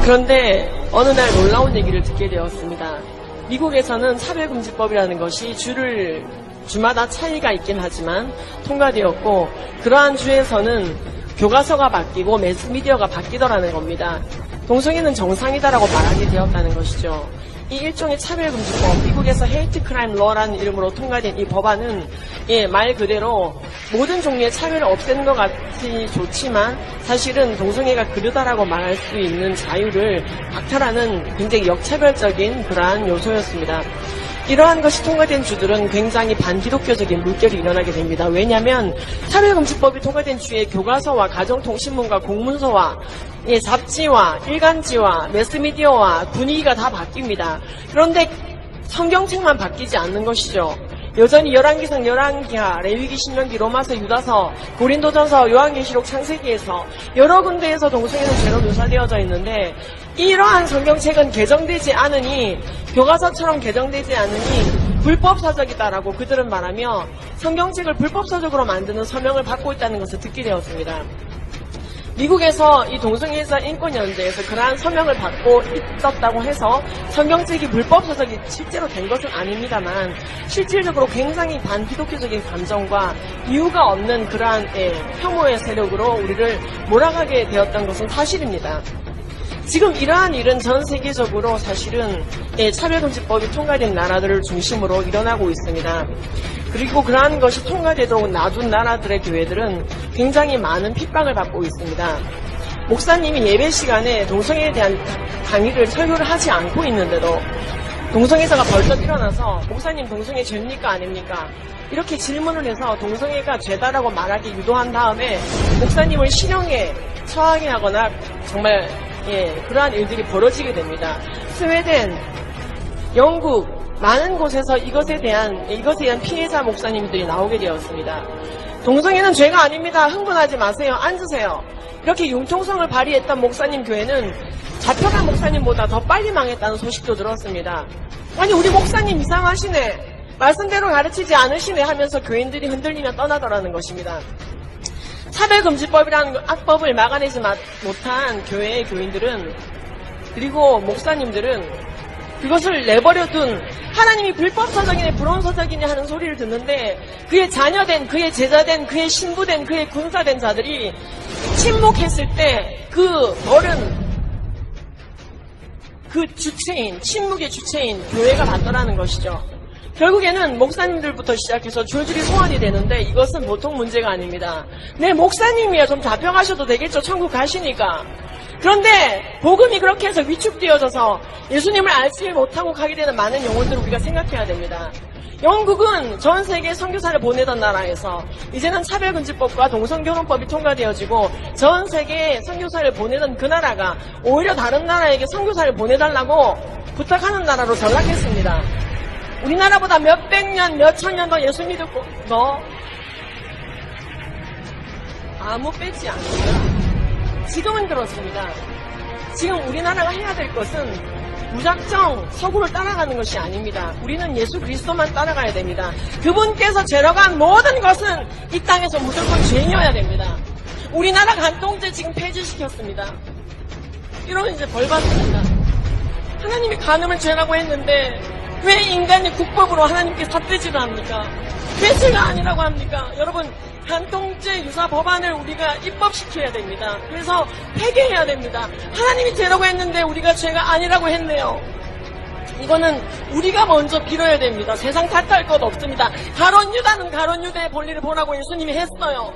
그런데 어느 날 놀라운 얘기를 듣게 되었습니다. 미국에서는 차별금지법이라는 것이 주마다 차이가 있긴 하지만 통과되었고, 그러한 주에서는 교과서가 바뀌고 매스미디어가 바뀌더라는 겁니다. 동성애는 정상이다라고 말하게 되었다는 것이죠. 이 일종의 차별금지법, 미국에서 헤이트 크라임 러라는 이름으로 통과된 이 법안은 말 그대로 모든 종류의 차별을 없애는 것 같이 좋지만 사실은 동성애가 그러다라고 말할 수 있는 자유를 박탈하는 굉장히 역차별적인 그러한 요소였습니다. 이러한 것이 통과된 주들은 굉장히 반기독교적인 물결이 일어나게 됩니다. 왜냐하면 차별금지법이 통과된 주에 교과서와 가정통신문과 공문서와 잡지와 일간지와 매스미디어와 분위기가 다 바뀝니다. 그런데 성경책만 바뀌지 않는 것이죠. 여전히 열왕기상, 열왕기하, 레위기, 신명기, 로마서, 유다서, 고린도전서, 요한계시록, 창세기에서 여러 군데에서 동성애는 죄로 묘사되어져 있는데, 이러한 성경책은 개정되지 않으니, 교과서처럼 개정되지 않으니 불법서적이다라고 그들은 말하며 성경책을 불법서적으로 만드는 서명을 받고 있다는 것을 듣게 되었습니다. 미국에서 이 동성애자 인권연대에서 그러한 서명을 받고 있었다고 해서 성경책이 불법서적이 실제로 된 것은 아닙니다만, 실질적으로 굉장히 반기독교적인 감정과 이유가 없는 그러한 혐오의 세력으로 우리를 몰아가게 되었던 것은 사실입니다. 지금 이러한 일은 전 세계적으로 사실은 차별금지법이 통과된 나라들을 중심으로 일어나고 있습니다. 그리고 그러한 것이 통과되도록 놔둔 나라들의 교회들은 굉장히 많은 핍박을 받고 있습니다. 목사님이 예배 시간에 동성애에 대한 강의를 설교를 하지 않고 있는데도 동성애자가 벌떡 일어나서 목사님 동성애 죄입니까 아닙니까? 이렇게 질문을 해서 동성애가 죄다라고 말하게 유도한 다음에 목사님을 실형에 처하게 하거나 정말 그러한 일들이 벌어지게 됩니다. 스웨덴, 영국, 많은 곳에서 이것에 대한 피해자 목사님들이 나오게 되었습니다. 동성애는 죄가 아닙니다. 흥분하지 마세요. 앉으세요. 이렇게 융통성을 발휘했던 목사님 교회는 잡혀간 목사님보다 더 빨리 망했다는 소식도 들었습니다. 아니, 우리 목사님 이상하시네, 말씀대로 가르치지 않으시네 하면서 교인들이 흔들리며 떠나더라는 것입니다. 차별금지법이라는 악법을 막아내지 못한 교회의 교인들은, 그리고 목사님들은 그것을 내버려둔, 하나님이 불법서적이네 불온서적이네 하는 소리를 듣는데 그의 자녀된, 그의 제자된, 그의 신부된, 그의 군사된 자들이 침묵했을 때 그 벌은 그 주체인, 침묵의 주체인 교회가 받더라는 것이죠. 결국에는 목사님들부터 시작해서 줄줄이 소환이 되는데 이것은 보통 문제가 아닙니다. 네, 목사님이야 좀 잡혀가셔도 되겠죠. 천국 가시니까. 그런데 복음이 그렇게 해서 위축되어져서 예수님을 알지 못하고 가게 되는 많은 영혼들을 우리가 생각해야 됩니다. 영국은 전 세계에 선교사를 보내던 나라에서 이제는 차별금지법과 동성결혼법이 통과되어지고 전 세계에 선교사를 보내던 그 나라가 오히려 다른 나라에게 선교사를 보내달라고 부탁하는 나라로 전락했습니다. 우리나라보다 몇백 년, 몇천 년 더 예수 믿고 너 아무 빼지 않습니다. 지금은 그렇습니다. 지금 우리나라가 해야 될 것은 무작정 서구를 따라가는 것이 아닙니다. 우리는 예수 그리스도만 따라가야 됩니다. 그분께서 죄로간 모든 것은 이 땅에서 무조건 죄인이어야 됩니다. 우리나라 간통죄 지금 폐지시켰습니다. 이러면 이제 벌 받습니다. 하나님이 간음을 죄라고 했는데 왜 인간이 국법으로 하나님께 삿대질을 합니까? 왜 죄가 아니라고 합니까? 여러분, 간통죄 유사 법안을 우리가 입법시켜야 됩니다. 그래서 폐기해야 됩니다. 하나님이 죄라고 했는데 우리가 죄가 아니라고 했네요. 이거는 우리가 먼저 빌어야 됩니다. 세상 탓할 것 없습니다. 가론 유다는 가론 유다의 볼일을 보라고 예수님이 했어요.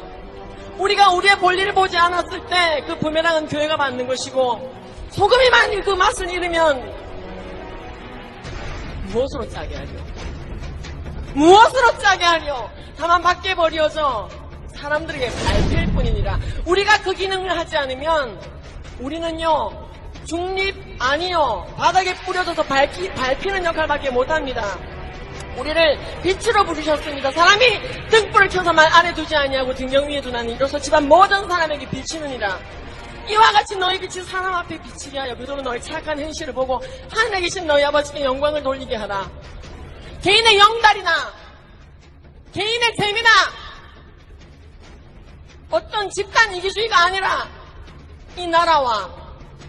우리가 우리의 볼일을 보지 않았을 때 그 부메랑은 교회가 받는 것이고, 소금이 만일 그 맛을 잃으면 무엇으로 짜게 하려? 무엇으로 짜게 하려? 다만 밖에 버려져 사람들에게 밟힐 뿐이니라. 우리가 그 기능을 하지 않으면 우리는요, 중립 아니요, 바닥에 뿌려져서 밟히는 역할밖에 못합니다. 우리를 빛으로 부르셨습니다. 사람이 등불을 켜서 말 아래 두지 아니하고 등경 위에 두나니 이로써 집안 모든 사람에게 비치느니라. 이와 같이 너희 빛이 사람 앞에 비치게 하여 그들은 너희 착한 행실을 보고 하늘에 계신 너희 아버지께 영광을 돌리게 하라. 개인의 영달이나 개인의 재미나 어떤 집단 이기주의가 아니라 이 나라와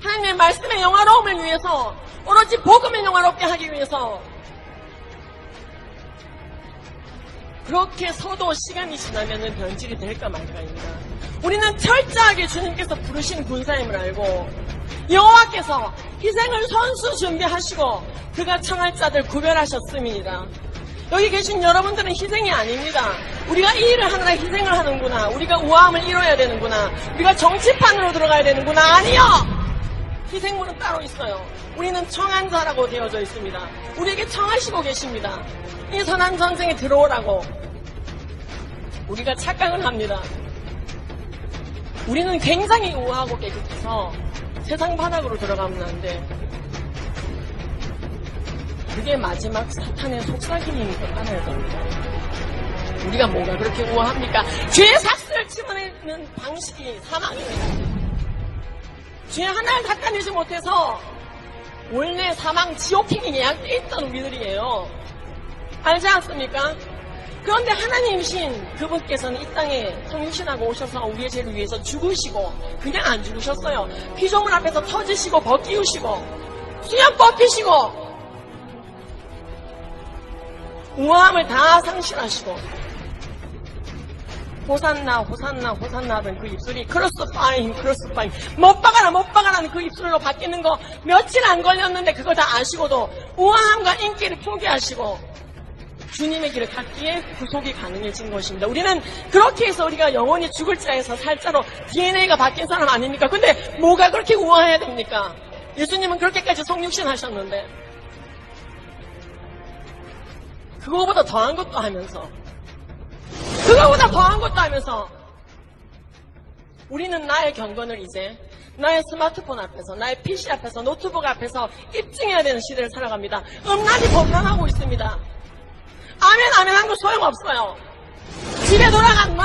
하나님의 말씀의 영화로움을 위해서, 오로지 복음의 영화롭게 하기 위해서 그렇게 서도 시간이 지나면 변질이 될까 말까입니다. 우리는 철저하게 주님께서 부르신 군사임을 알고 여호와께서 희생을 선수 준비하시고 그가 청할 자들 구별하셨음이니라. 여기 계신 여러분들은 희생이 아닙니다. 우리가 이 일을 하느라 희생을 하는구나, 우리가 우아함을 이뤄야 되는구나, 우리가 정치판으로 들어가야 되는구나. 아니요! 희생물은 따로 있어요. 우리는 청한 자라고 되어져 있습니다. 우리에게 청하시고 계십니다. 이 선한 전쟁에 들어오라고. 우리가 착각을 합니다. 우리는 굉장히 우아하고 깨끗해서 세상 바닥으로 들어가면 안 돼. 그게 마지막 사탄의 속삭임인 걸 알아야 됩니다. 우리가 뭐가 그렇게 우아합니까? 죄의 삭스를 치워내는 방식이 사망입니다. 죄 하나를 닦아내지 못해서 원래 사망 지옥행이 예약되어 있던 우리들이에요. 알지 않습니까? 그런데 하나님이신 그분께서는 이 땅에 성육신하고 오셔서 우리의 죄를 위해서 죽으시고 그냥 안 죽으셨어요. 피조물 앞에서 터지시고 벗기우시고 수염 뽑히시고 우아함을 다 상실하시고 호산나 호산나 호산나 하던 그 입술이 크로스파잉 못 박아라는 그 입술로 바뀌는 거 며칠 안 걸렸는데 그걸 다 아시고도 우아함과 인기를 포기하시고 주님의 길을 갔기에 구속이 가능해진 것입니다. 우리는 그렇게 해서 우리가 영원히 죽을 자에서 살자로 DNA가 바뀐 사람 아닙니까? 근데 뭐가 그렇게 우아해야 됩니까? 예수님은 그렇게까지 성육신 하셨는데 그거보다 더한 것도 하면서 우리는 나의 경건을 이제 나의 스마트폰 앞에서, 나의 PC 앞에서, 노트북 앞에서 입증해야 되는 시대를 살아갑니다. 음란이 범람하고 있습니다. 아멘 한 거 소용없어요. 집에 돌아간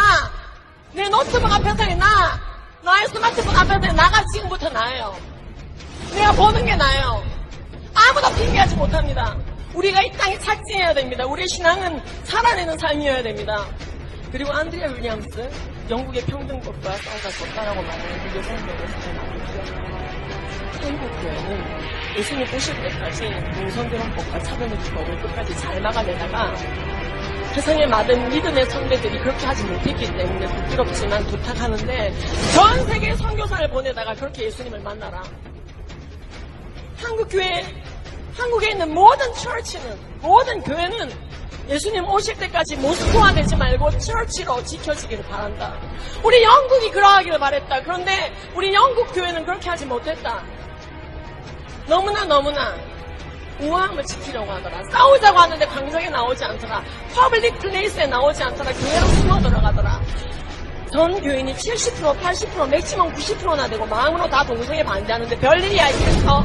내 노트북 앞에서의 나의 스마트폰 앞에서의 나가 지금부터 나예요. 내가 보는 게 나예요. 아무도 핑계하지 못합니다. 우리가 이 땅에 착지해야 됩니다. 우리의 신앙은 살아내는 삶이어야 됩니다. 그리고 안드레아 윌리엄스, 영국의 평등법과 싸우다 졌다라고 말하는 그 여성들을 잘 나누고요. 한국 교회는 예수님 오실 때까지 동성결혼법과 차별금지법을 끝까지 잘 막아내다가 세상에 많은 믿음의 선배들이 그렇게 하지 못했기 때문에 부끄럽지만 부탁하는데 전 세계 선교사를 보내다가 그렇게 예수님을 만나라. 한국에 있는 모든 처치는, 모든 교회는 예수님 오실 때까지 모스크화 되지 말고 처치로 지켜지기를 바란다. 우리 영국이 그러하기를 바랬다. 그런데 우리 영국 교회는 그렇게 하지 못했다. 너무나 우아함을 지키려고 하더라. 싸우자고 하는데 광장에 나오지 않더라. 퍼블릭 플레이스에 나오지 않더라. 교회로 숨어 들어가더라. 전 교인이 70%, 80%, 맥시멈 90%나 되고 마음으로 다 동성애 반대하는데 별일이야 있겠어?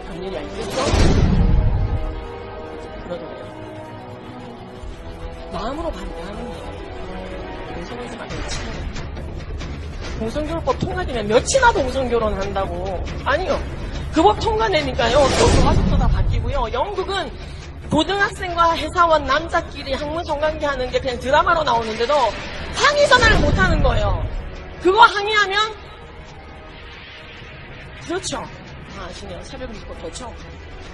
별일이야 있겠어? 그러더래요. 마음으로 반대하는 게 동성애지만 며칠 동성결혼법 통과되면 며칠이나 동성결혼한다고. 아니요. 그 법 통과되니까요. 교과서도 다 바뀌고요. 영국은 고등학생과 회사원 남자끼리 학문 성관계 하는 게 그냥 드라마로 나오는데도 항의 전화를 못 하는 거예요. 그거 항의하면 그렇죠. 아시네요. 차별금지법 그렇죠.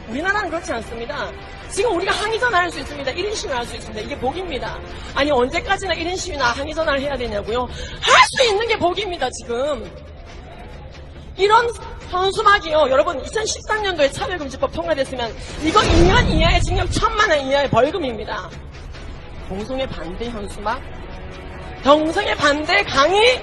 우리나라는 그렇지 않습니다. 지금 우리가 항의 전화를 할 수 있습니다. 1인 시위를 할 수 있습니다. 이게 복입니다. 아니 언제까지나 1인 시위나 항의 전화를 해야 되냐고요? 할 수 있는 게 복입니다. 지금 이런 현수막이요. 여러분 2013년도에 차별금지법 통과됐으면 이거 2년 이하의 징역 1,000만 원 이하의 벌금입니다. 동성애 반대 현수막, 동성애 반대 강의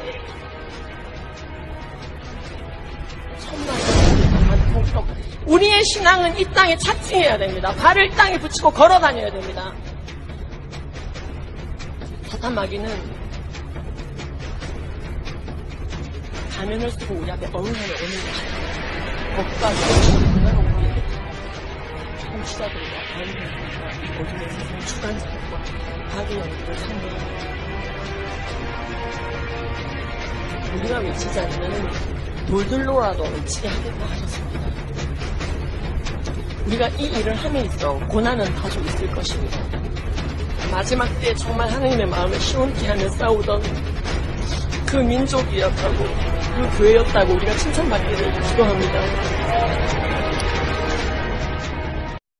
1,000만 원. 우리의 신앙은 이 땅에 착지해야 됩니다. 발을 땅에 붙이고 걸어 다녀야 됩니다. 사탄 마귀는 가면을 쓰고 우리 앞에 어른을 오는 것이에요. 법과 정치는 우리에게 청취자들과 아이들과 어둠의 세상 주관자들과 악의 영들을 상대합니다. 우리가 외치지 않으면 돌들로라도 외치게 하겠다 하셨습니다. 우리가 이 일을 함에 있어 고난은 다소 있을 것입니다. 마지막 때에 정말 하나님의 마음을 시원케 하며 싸우던 그 민족이었다고 그 교회였다고 우리가 칭찬받기를 기도합니다.